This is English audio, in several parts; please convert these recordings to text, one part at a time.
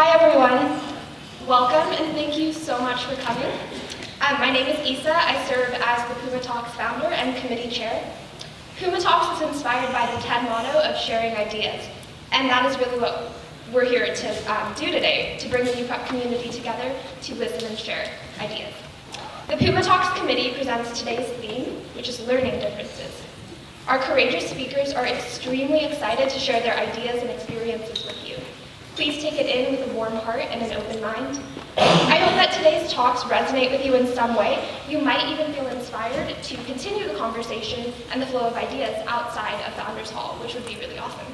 Hi everyone. Welcome and thank you so much for coming. My name is Isa. I serve as the Puma Talks founder and committee chair. Puma Talks is inspired by the TED motto of sharing ideas, and that is really what we're here to do today, to bring the UPrep community together to listen and share ideas. The Puma Talks committee presents today's theme, which is learning differences. Our courageous speakers are extremely excited to share their ideas and experiences with you. Please take it in with a warm heart and an open mind. I hope that today's talks resonate with you in some way. You might even feel inspired to continue the conversation and the flow of ideas outside of Founders Hall, which would be really awesome.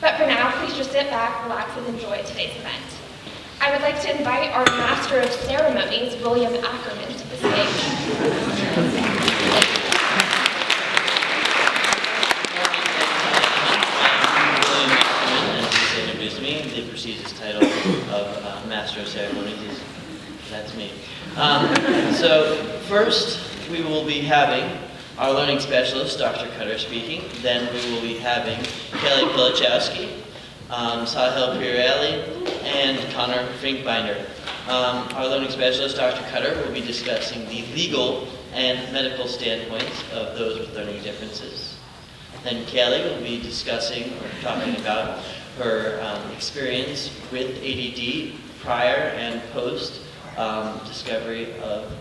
But for now, please just sit back, relax, and enjoy today's event. I would like to invite our Master of Ceremonies, William Ackerman, to the stage. The prestigious title of Master of Ceremonies that's me. So first we will be having our learning specialist, Dr. Cutter, speaking. Then we will be having Kelly Pilichowski, Sahil Pirelli, and Connor Finkbinder. Our learning specialist, Dr. Cutter, will be discussing the legal and medical standpoints of those with learning differences. Then Kelly will be discussing or talking about her experience with ADD prior and post discovery of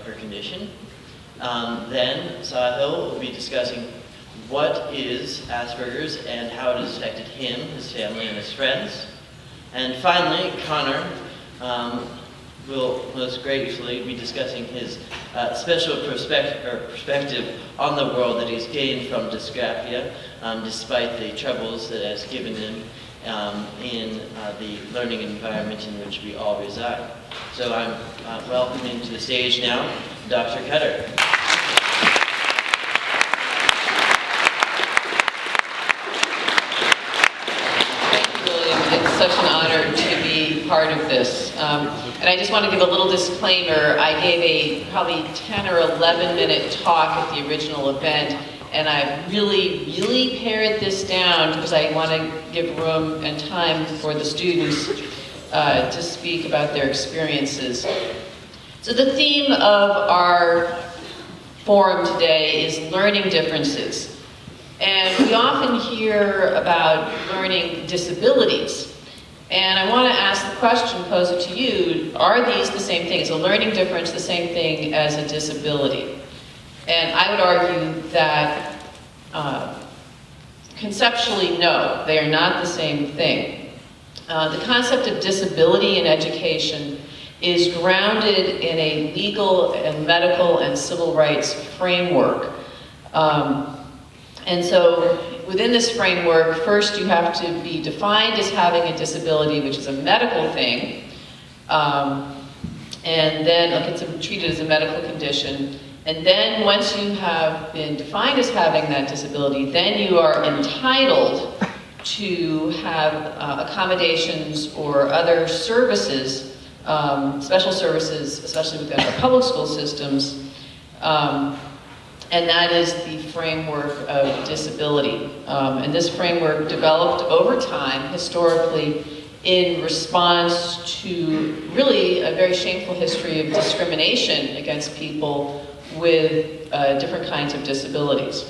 her condition. Then Sahil will be discussing what is Asperger's and how it has affected him, his family, and his friends. And finally, Connor will most graciously be discussing his special perspective on the world that he's gained from dysgraphia, despite the troubles that has given him in the learning environment in which we all reside. So I'm welcoming to the stage now Dr. Cutter. It's such an honor to be part of this. And I just want to give a little disclaimer. I gave a probably 10 or 11 minute talk at the original event, and I've really pared this down because I want to give room and time for the students to speak about their experiences. So the theme of our forum today is learning differences. And we often hear about learning disabilities. And I want to ask the question, pose it to you, are these the same thing? Is a learning difference the same thing as a disability? And I would argue that conceptually, no, they are not the same thing. The concept of disability in education is grounded in a legal and medical and civil rights framework. And so within this framework, first you have to be defined as having a disability, which is a medical thing, and then it's treated as a medical condition. And then once you have been defined as having that disability, then you are entitled to have accommodations or other services, special services, especially within our public school systems, and that is the framework of disability. And this framework developed over time, historically, in response to really a very shameful history of discrimination against people with different kinds of disabilities.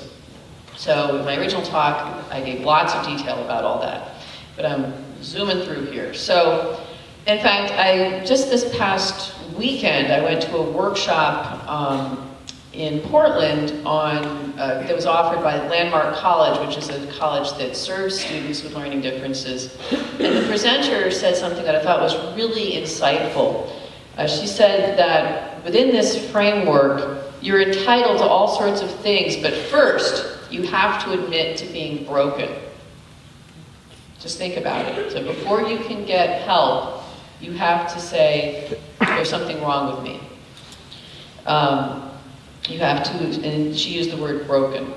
So in my original talk, I gave lots of detail about all that, but I'm zooming through here. So, in fact, just this past weekend, I went to a workshop in Portland that was offered by Landmark College, which is a college that serves students with learning differences. And the presenter said something that I thought was really insightful. She said that within this framework, you're entitled to all sorts of things, but first, you have to admit to being broken. Just think about it. So before you can get help, you have to say, there's something wrong with me. You have to, and she used the word broken.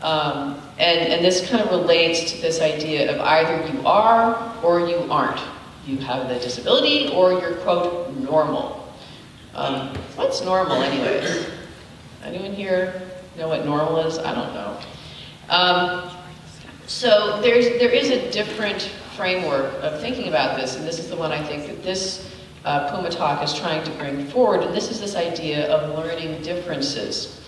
And this kind of relates to this idea of either you are or you aren't. You have the disability or you're, quote, normal. What's normal anyways? Anyone here know what normal is? I don't know. So there is a different framework of thinking about this, and this is the one I think that this Puma talk is trying to bring forward, and this is this idea of learning differences,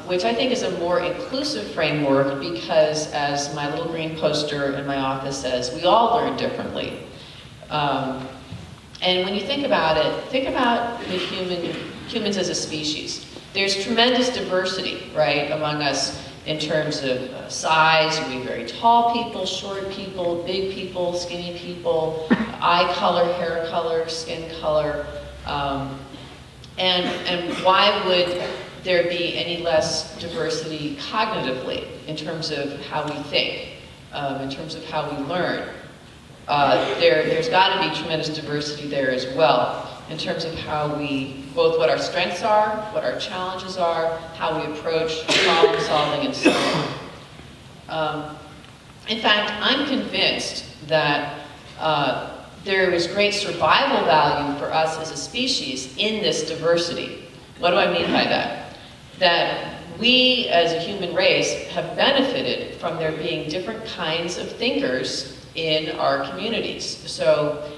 which I think is a more inclusive framework because, as my little green poster in my office says, we all learn differently. And when you think about it, think about the humans as a species. There's tremendous diversity, right, among us in terms of size. We have very tall people, short people, big people, skinny people, eye color, hair color, skin color. And why would there be any less diversity cognitively in terms of how we think, in terms of how we learn? There's got to be tremendous diversity there as well in terms of how we, both what our strengths are, what our challenges are, how we approach problem solving and so on. In fact, I'm convinced that there is great survival value for us as a species in this diversity. What do I mean by that? That we as a human race have benefited from there being different kinds of thinkers in our communities. So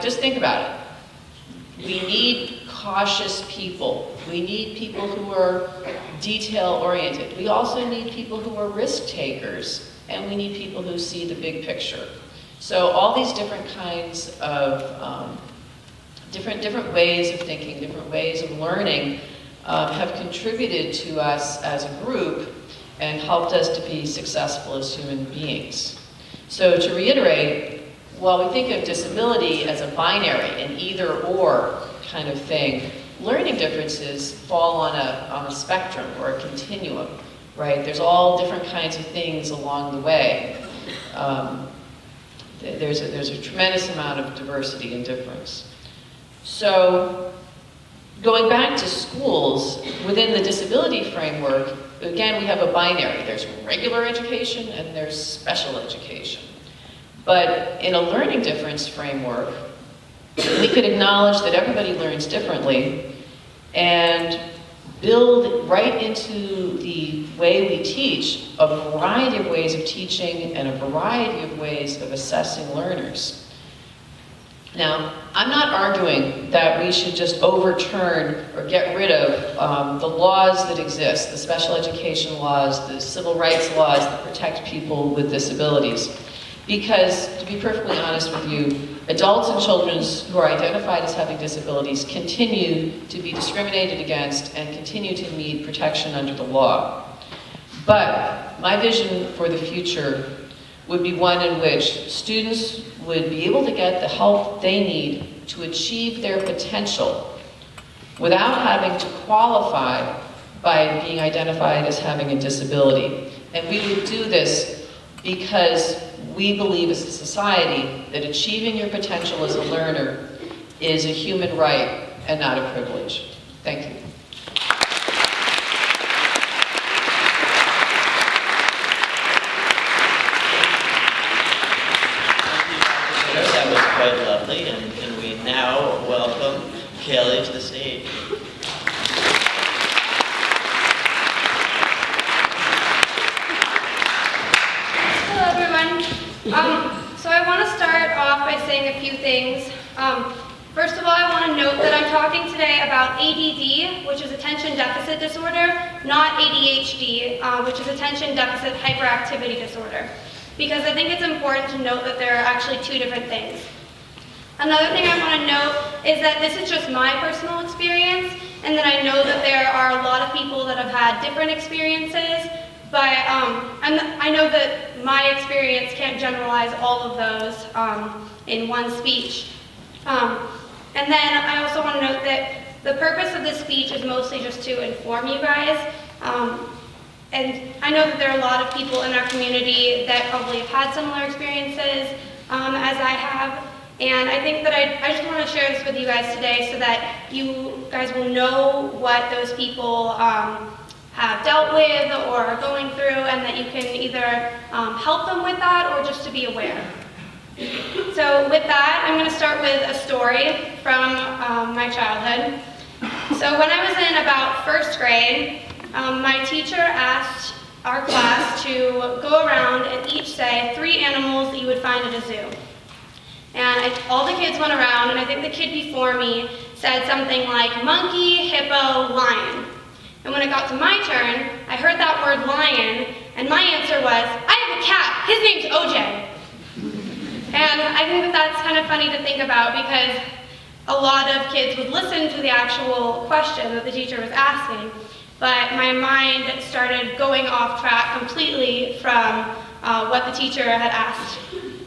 just think about it. We need cautious people. We need people who are detail-oriented. We also need people who are risk takers, and we need people who see the big picture. So all these different kinds of different ways of thinking, different ways of learning have contributed to us as a group and helped us to be successful as human beings. So to reiterate, while we think of disability as a binary, an either-or kind of thing, learning differences fall on a spectrum or a continuum, right? There's all different kinds of things along the way. There's a tremendous amount of diversity and difference. So going back to schools, within the disability framework, again, we have a binary. There's regular education and there's special education. But in a learning difference framework, we could acknowledge that everybody learns differently and build right into the way we teach a variety of ways of teaching and a variety of ways of assessing learners. Now, I'm not arguing that we should just overturn or get rid of the laws that exist, the special education laws, the civil rights laws that protect people with disabilities. Because, to be perfectly honest with you, adults and children who are identified as having disabilities continue to be discriminated against and continue to need protection under the law. But my vision for the future would be one in which students would be able to get the help they need to achieve their potential without having to qualify by being identified as having a disability. And we would do this because we believe as a society that achieving your potential as a learner is a human right and not a privilege. Thank you. That was quite lovely, and can we now welcome Kelly to the stage? Hello, everyone. So I want to start off by saying a few things. First of all, I want to note that I'm talking today about ADD, which is attention deficit disorder, not ADHD, which is attention deficit hyperactivity disorder, because I think it's important to note that there are actually two different things. Another thing I want to note is that this is just my personal experience, and that I know that there are a lot of people that have had different experiences, but I know that my experience can't generalize all of those in one speech. And then I also want to note that the purpose of this speech is mostly just to inform you guys. And I know that there are a lot of people in our community that probably have had similar experiences as I have. And I think that I just want to share this with you guys today so that you guys will know what those people have dealt with or are going through, and that you can either help them with that or just to be aware. So with that, I'm going to start with a story from my childhood. So when I was in about first grade, my teacher asked our class to go around and each say 3 animals that you would find at a zoo. And all the kids went around, and I think the kid before me said something like monkey, hippo, lion. And when it got to my turn, I heard that word lion, and my answer was, I have a cat, his name's OJ. And I think that that's kind of funny to think about because a lot of kids would listen to the actual question that the teacher was asking, but my mind started going off track completely from what the teacher had asked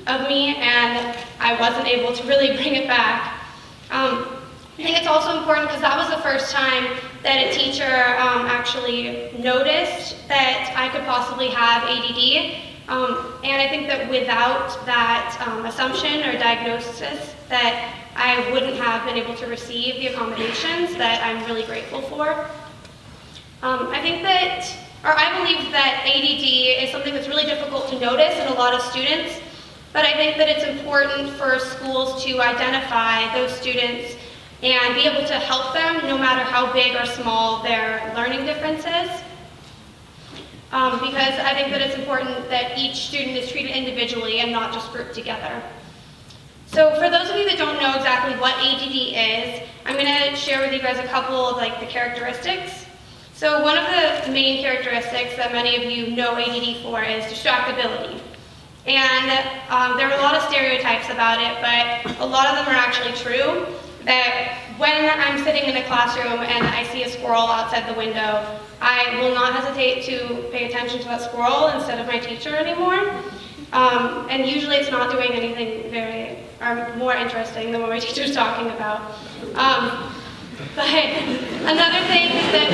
of me, and I wasn't able to really bring it back. I think it's also important because that was the first time that a teacher actually noticed that I could possibly have ADD. And I think that without that assumption or diagnosis, that I wouldn't have been able to receive the accommodations that I'm really grateful for. I think that, or I believe that ADD is something that's really difficult to notice in a lot of students, but I think that it's important for schools to identify those students and be able to help them no matter how big or small their learning difference is. Because I think that it's important that each student is treated individually and not just grouped together. So for those of you that don't know exactly what ADD is, I'm going to share with you guys a couple of the characteristics. So one of the main characteristics that many of you know ADD for is distractibility. And there are a lot of stereotypes about it, but a lot of them are actually true. That when I'm sitting in a classroom and I see a squirrel outside the window, I will not hesitate to pay attention to that squirrel instead of my teacher anymore. And usually it's not doing anything very more interesting than what my teacher's talking about. But another thing that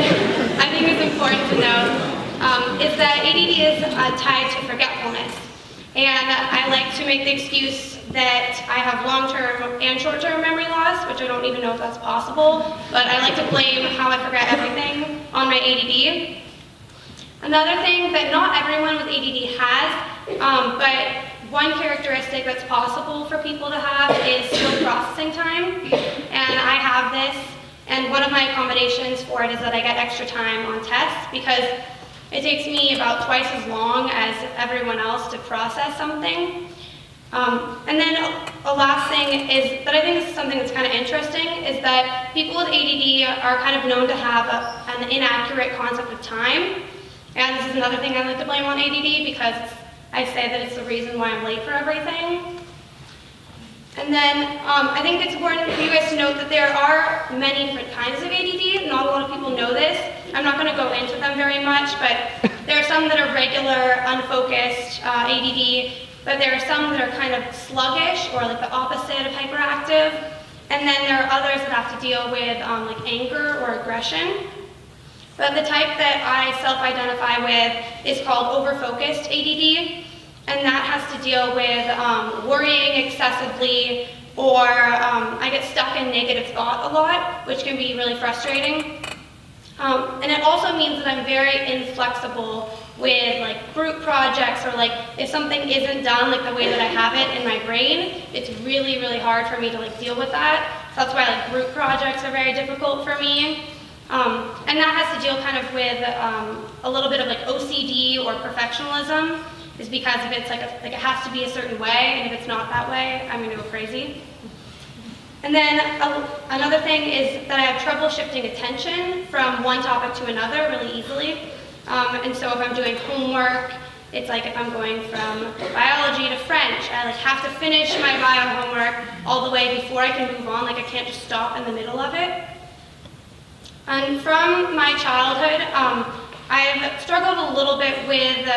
I think is important to know is that ADD is tied to forgetfulness. And I like to make the excuse that I have long-term and short-term memory loss, which I don't even know if that's possible, but I like to blame how I forget everything on my ADD. Another thing that not everyone with ADD has, but one characteristic that's possible for people to have is slow processing time, and I have this, and one of my accommodations for it is that I get extra time on tests because it takes me about twice as long as everyone else to process something. And then a last thing is that I think is something that's kind of interesting is that people with ADD are kind of known to have an inaccurate concept of time. And this is another thing I like to blame on ADD because I say that it's the reason why I'm late for everything. And then I think it's important for you guys to note that there are many different kinds of ADD. Not a lot of people know this. I'm not going to go into them very much, but there are some that are regular, unfocused ADD, but there are some that are kind of sluggish or like the opposite of hyperactive. And then there are others that have to deal with like anger or aggression. But the type that I self-identify with is called overfocused ADD. And that has to deal with worrying excessively, or I get stuck in negative thought a lot, which can be really frustrating. And it also means that I'm very inflexible with like group projects, or like if something isn't done like the way that I have it in my brain, it's really, really hard for me to like deal with that. So that's why like group projects are very difficult for me. And that has to deal kind of with a little bit of like OCD or perfectionism. Is because if it's like it has to be a certain way, and if it's not that way, I'm gonna go crazy. And then another thing is that I have trouble shifting attention from one topic to another really easily. And so if I'm doing homework, it's like if I'm going from biology to French, I like have to finish my bio homework all the way before I can move on. Like I can't just stop in the middle of it. And from my childhood, I've struggled a little bit with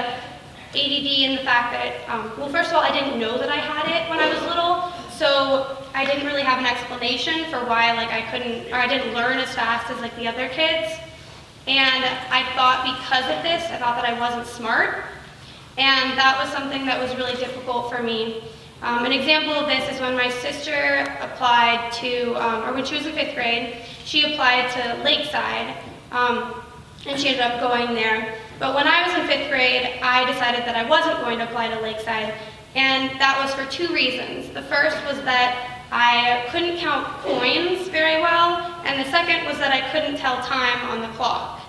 ADD and the fact that, well, first of all, I didn't know that I had it when I was little, so I didn't really have an explanation for why like I didn't learn as fast as like the other kids. And I thought because of this, I thought that I wasn't smart, and that was something that was really difficult for me. An example of this is when my sister applied to, or when she was in 5th grade, she applied to Lakeside, and she ended up going there. But when I was in 5th grade, I decided that I wasn't going to apply to Lakeside, and that was for 2 reasons. The first was that I couldn't count coins very well, and the second was that I couldn't tell time on the clock.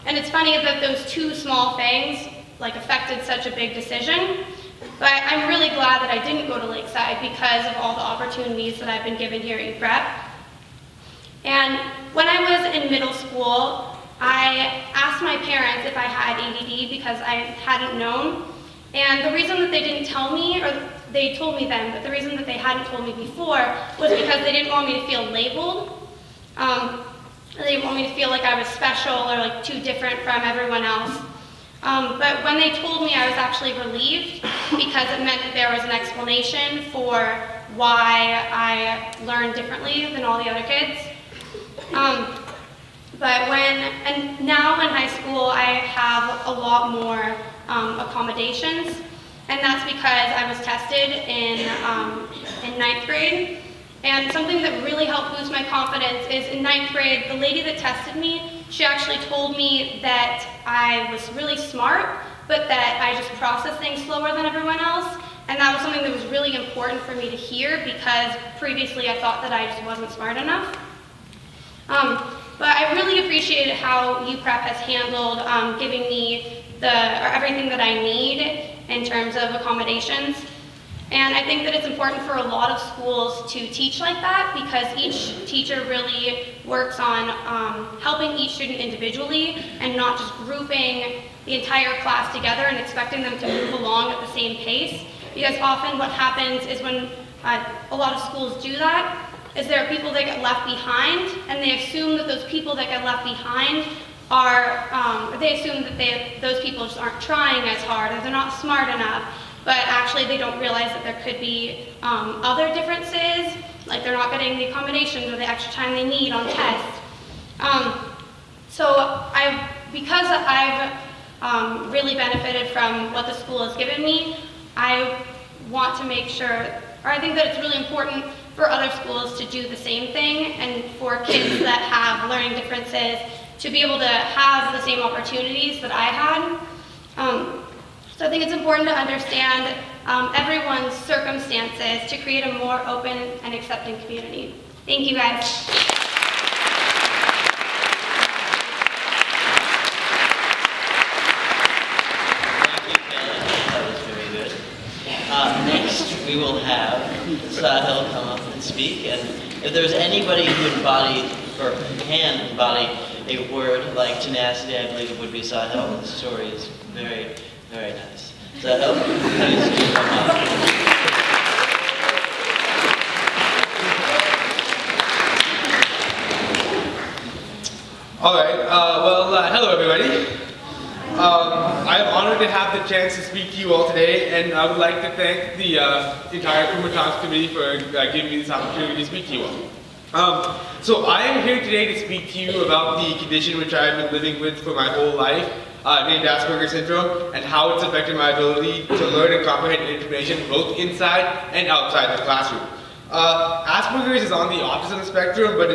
And it's funny that those 2 small things like affected such a big decision. But I'm really glad that I didn't go to Lakeside because of all the opportunities that I've been given here at UPrep. And when I was in middle school, I asked my parents if I had ADD because I hadn't known. And the reason that they didn't tell me, or they told me then, but the reason that they hadn't told me before was because they didn't want me to feel labeled. They didn't want me to feel like I was special or like too different from everyone else. But when they told me, I was actually relieved because it meant that there was an explanation for why I learned differently than all the other kids. And now in high school, I have a lot more accommodations, and that's because I was tested in 9th grade. And something that really helped boost my confidence is in 9th grade, the lady that tested me, she actually told me that I was really smart, but that I just processed things slower than everyone else. And that was something that was really important for me to hear because previously I thought that I just wasn't smart enough. But I really appreciated how UPrep has handled giving me everything that I need in terms of accommodations. And I think that it's important for a lot of schools to teach like that because each teacher really works on helping each student individually and not just grouping the entire class together and expecting them to move along at the same pace. Because often what happens is when a lot of schools do that, is there are people that get left behind, and they assume that those people that get left behind they assume that those people just aren't trying as hard or they're not smart enough. But actually they don't realize that there could be other differences, like they're not getting the accommodations or the extra time they need on tests. Because I've really benefited from what the school has given me, I want to make sure, or I think that it's really important for other schools to do the same thing and for kids that have learning differences to be able to have the same opportunities that I had. So I think it's important to understand everyone's circumstances to create a more open and accepting community. Thank you guys. Thank you, Kayla. That was very good. Next, we will have Sahil come up and speak. And if there's anybody who embodied or can embody a word like tenacity, I believe it would be Sahil. The story is very, very nice. Sahil, please do come up. All right. Hello, everybody. I am honored to have the chance to speak to you all today, and I would like to thank the entire Puma Talks committee for giving me this opportunity to speak to you all. So I am here today to speak to you about the condition which I have been living with for my whole life, named Asperger's syndrome, and how it's affected my ability to learn and comprehend information both inside and outside the classroom. Asperger's is on the autism spectrum, but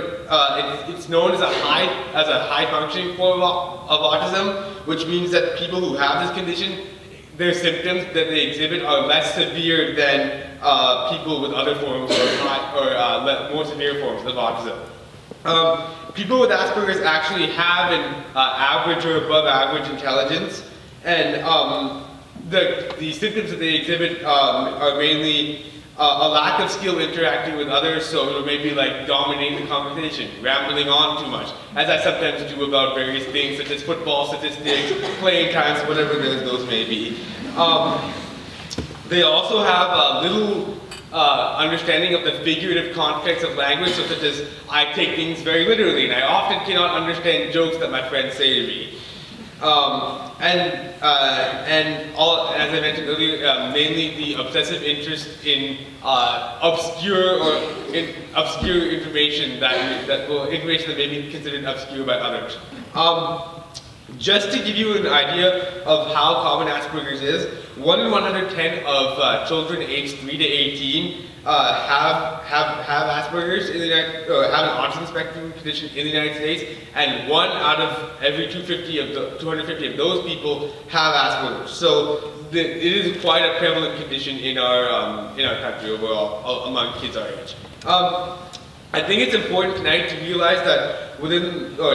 it's known as a high functioning form of autism, which means that people who have this condition, their symptoms that they exhibit are less severe than people with other forms or more severe forms of autism. People with Asperger's actually have an average or above average intelligence, and the symptoms that they exhibit are mainly a lack of skill interacting with others, so maybe like dominating the conversation, rambling on too much, as I sometimes do about various things such as football statistics, playing times, whatever those may be. They also have a little understanding of the figurative context of language, so such as I take things very literally, and I often cannot understand jokes that my friends say to me. As I mentioned earlier, mainly the obsessive interest in obscure information information that may be considered obscure by others. Just to give you an idea of how common Asperger's is, 1 in 110 of children aged 3 to 18 have Asperger's in the have an autism spectrum condition in the United States, and 1 out of every 250 of those people have Asperger's. So it is quite a prevalent condition in our country overall among kids our age. I think it's important tonight to realize that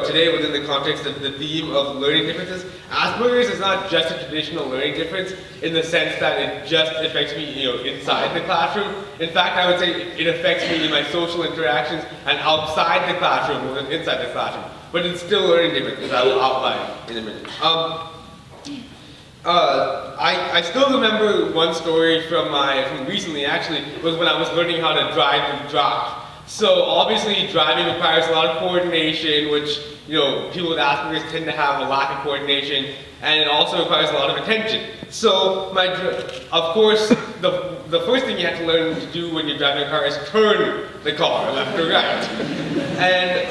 today within the context of the theme of learning differences, Asperger's is not just a traditional learning difference in the sense that it just affects me, inside the classroom. In fact, I would say it affects me in my social interactions and outside the classroom more than inside the classroom. But it's still learning difference, as I will outline in a minute. I still remember one story from recently actually, was when I was learning how to drive and drive. So obviously driving requires a lot of coordination, which people with Asperger's tend to have a lack of coordination, and it also requires a lot of attention. So of course, the first thing you have to learn to do when you're driving a car is turn the car left or right. And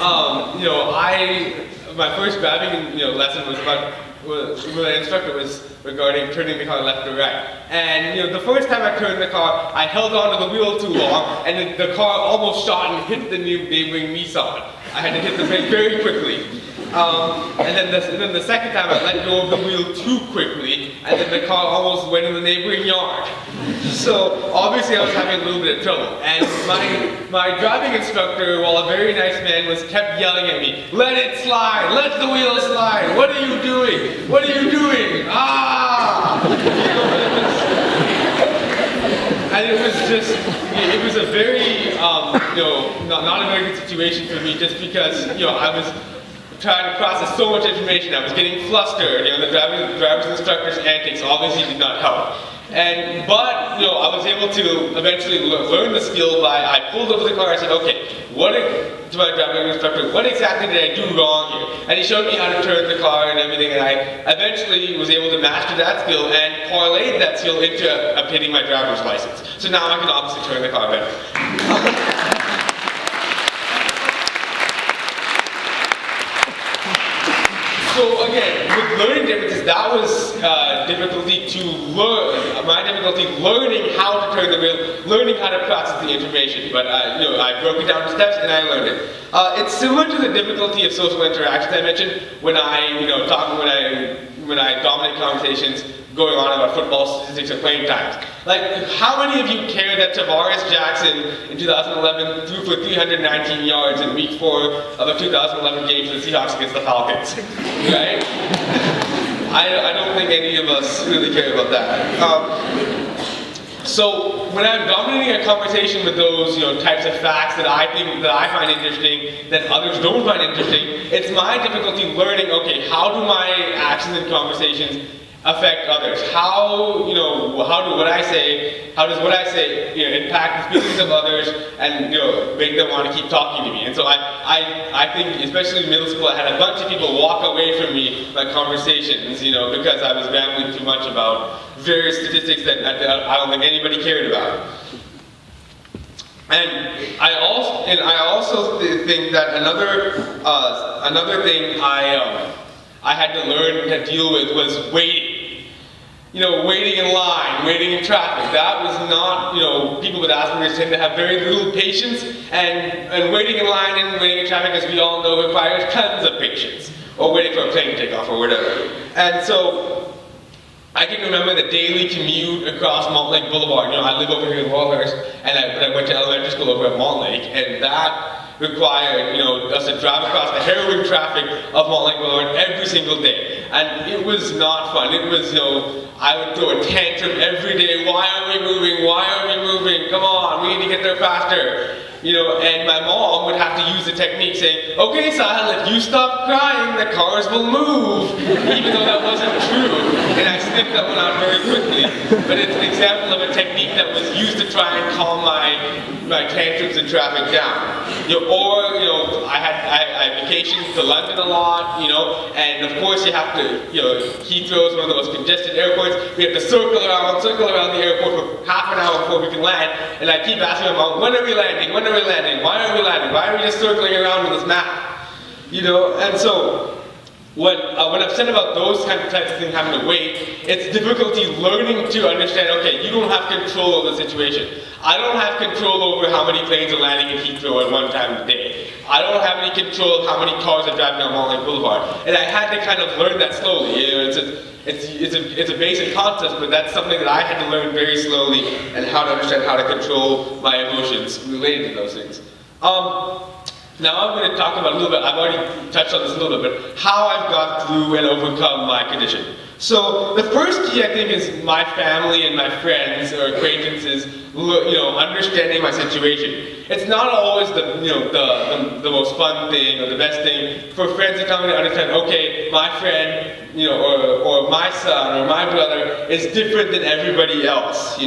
my first driving lesson was the instructor was regarding turning the car left or right. And the first time I turned the car, I held onto the wheel too long, and the car almost shot and hit the neighboring Nissan. I had to hit the brake very quickly. And then the second time I let go of the wheel too quickly, and then the car almost went in the neighboring yard. So obviously I was having a little bit of trouble. And my driving instructor, while a very nice man, kept yelling at me, "Let it slide, let the wheel slide, what are you doing? What are you doing? Ah!" And it was a very, not a very good situation for me, just because, I was trying to process so much information. I was getting flustered. The driver's instructor's antics obviously did not help. But I was able to eventually learn the skill I pulled over the car. I said, "Okay, to my driving instructor, what exactly did I do wrong here?" And he showed me how to turn the car and everything, and I eventually was able to master that skill and parlayed that skill into obtaining my driver's license. So now I can obviously turn the car better. So again, with learning differences, that was difficulty to learn. My difficulty learning how to turn the wheel, learning how to process the information. But I broke it down to steps and I learned it. It's similar to the difficulty of social interactions I mentioned when I dominate conversations going on about football statistics or playing times. Like, how many of you care that Tavares Jackson in 2011 threw for 319 yards in week 4 of a 2011 game for the Seahawks against the Falcons? Right? I don't think any of us really care about that. So when I'm dominating a conversation with those types of facts that I find interesting, that others don't find interesting, it's my difficulty learning, okay, how do my actions and conversations affect others? How does what I say impact the feelings of others and make them want to keep talking to me? And so I think, especially in middle school, I had a bunch of people walk away from me my conversations, because I was rambling too much about various statistics that I don't think anybody cared about. And I also think that another thing I had to learn to deal with was waiting. Waiting in line, waiting in traffic. That was not, people with Asperger's tend to have very little patience, and waiting in line and waiting in traffic, as we all know, requires tons of patience, or waiting for a plane to take off or whatever. And so, I can remember the daily commute across Montlake Boulevard. I live over here in Walhurst, and I went to elementary school over at Montlake, and that required, us to drive across the harrowing traffic of Montlake Boulevard every single day. And it was not fun. It was, I would throw a tantrum every day. Why are we moving? Why are we moving? Come on, we need to get there faster. And my mom would have to use the technique saying, "Okay, Sahil, if you stop crying, the cars will move," even though that wasn't true. And I sniffed that one out very quickly. But it's an example of a technique that was used to try and calm my tantrums in traffic down. I had vacations to London a lot, and of course you have to, Heathrow is one of the most congested airports. We have to circle around the airport for half an hour before we can land. And I keep asking my mom, "When are we landing? When are we landing? Why are we landing? Why are we just circling around with this map?" And so when I'm upset about those types of things having to wait, it's difficulty learning to understand, okay, you don't have control of the situation. I don't have control over how many planes are landing in Heathrow at one time of the day. I don't have any control of how many cars are driving down Montlake Boulevard. And I had to kind of learn that slowly. It's a basic concept, but that's something that I had to learn very slowly, and how to understand how to control my emotions related to those things. Now I'm going to talk about a little bit, I've already touched on this a little bit, but how I've got through and overcome my condition. So the first key, I think, is my family and my friends or acquaintances, understanding my situation. It's not always the most fun thing or the best thing for friends to come to understand, okay, my friend, or my son or my brother is different than everybody else, It's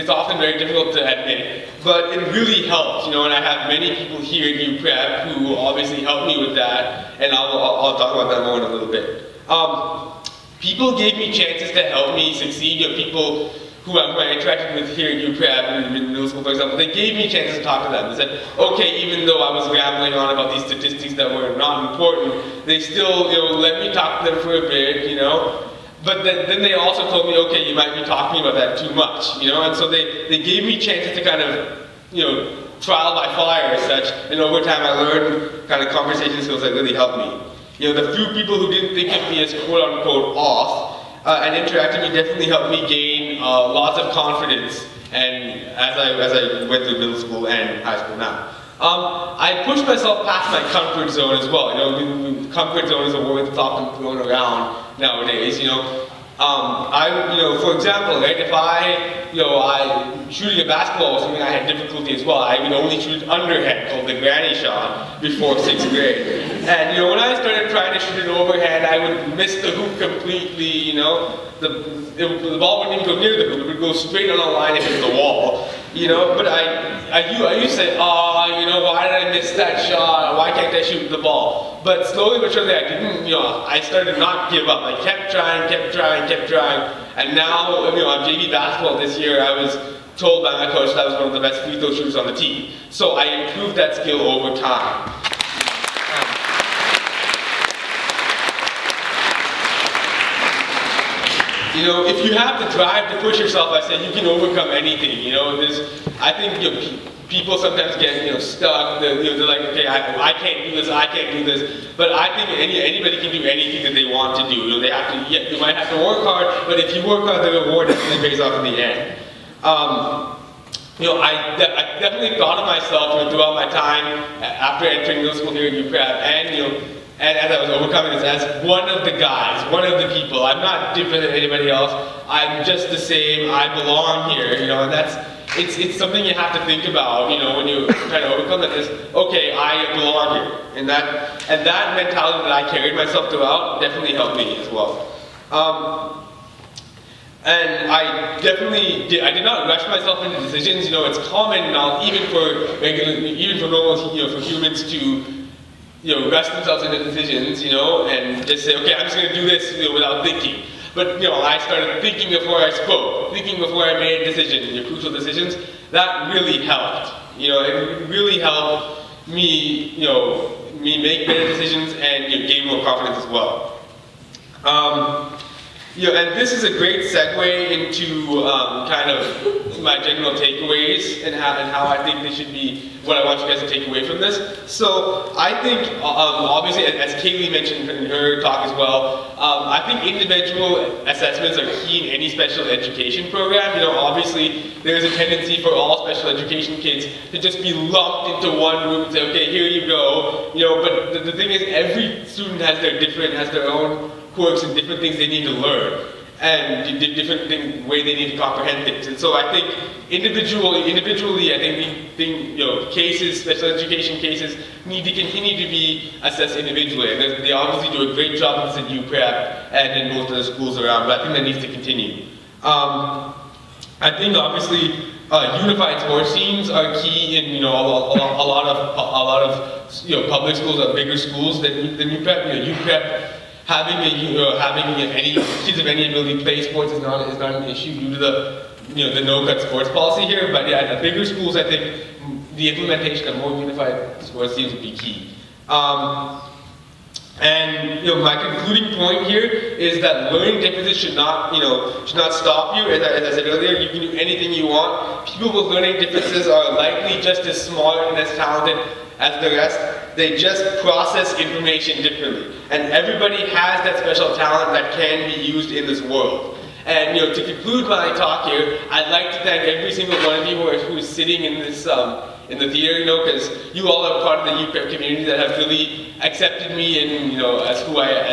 often very difficult to admit, but it really helps, and I have many people here at UPrep who obviously help me with that, and I'll talk about that more in a little bit. People gave me chances to help me succeed, people who I interacted with here at UPrep in middle school, for example, they gave me chances to talk to them. They said, okay, even though I was rambling on about these statistics that were not important, they still, let me talk to them for a bit, But then they also told me, okay, you might be talking about that too much, and so they gave me chances to kind of, trial by fire as such, and over time I learned kind of conversation skills that really helped me. The few people who didn't think of me as quote-unquote off, and interacting with me definitely helped me gain lots of confidence, and as I went through middle school and high school now. I pushed myself past my comfort zone as well. Comfort zone is a word that's often thrown around nowadays. For example, right, if I shooting a basketball was something I had difficulty as well. I would only shoot underhand, called the granny shot, before 6th grade. And when I started trying to shoot it overhand, I would miss the hoop completely. The ball wouldn't even go near the hoop; it would go straight on the line and hit the wall. But I used to say, why did I miss that shot? Why can't I shoot the ball? But slowly but surely I didn't, I started to not give up. I kept trying, and now, on JV basketball this year, I was told by my coach that I was one of the best free throw shooters on the team. So I improved that skill over time. If you have the drive to push yourself, I say you can overcome anything. I think people sometimes get stuck. They're like, okay, I can't do this, But I think anybody can do anything that they want to do. You might have to work hard, but if you work hard, the reward definitely pays off in the end. I definitely thought of myself throughout my time after entering middle school here at UPrep, and as I was overcoming this, as one of the guys, one of the people. I'm not different than anybody else. I'm just the same. I belong here, and it's something you have to think about, when you try to overcome that is, okay, I belong here. And that mentality that I carried myself throughout definitely helped me as well. And I did not rush myself into decisions. It's common now, even for normal, for humans to rush themselves into decisions, and just say, okay, I'm just going to do this, without thinking. But, I started thinking before I spoke, thinking before I made decisions, crucial decisions. That really helped. It really helped me, me make better decisions and gain more confidence as well. And this is a great segue into kind of my general takeaways and how I think they should be, what I want you guys to take away from this. So I think, obviously, as Kaylee mentioned in her talk as well, I think individual assessments are key in any special education program. Obviously, there's a tendency for all special education kids to just be lumped into one room and say, okay, here you go. But the thing is, every student has their own quirks and different things they need to learn, and different way they need to comprehend things. And so I think individually, I think cases, special education cases, need to continue to be assessed individually. And they obviously do a great job of this at UPrep and in most of the schools around, but I think that needs to continue. I think obviously unified sports teams are key in a lot of public schools or bigger schools than UPrep. UPrep having any kids of any ability to play sports is not an issue due to the no-cut sports policy here. But yeah, at the bigger schools, I think the implementation of more unified sports teams would be key. And my concluding point here is that learning differences should not stop you. As I said earlier, you can do anything you want. People with learning differences are likely just as smart and as talented as the rest. They just process information differently. And everybody has that special talent that can be used in this world. And to conclude my talk here, I'd like to thank every single one of you who is sitting in this in the theater, you know, because you all are part of the UPEP community that have really accepted me and, you know, as who I am.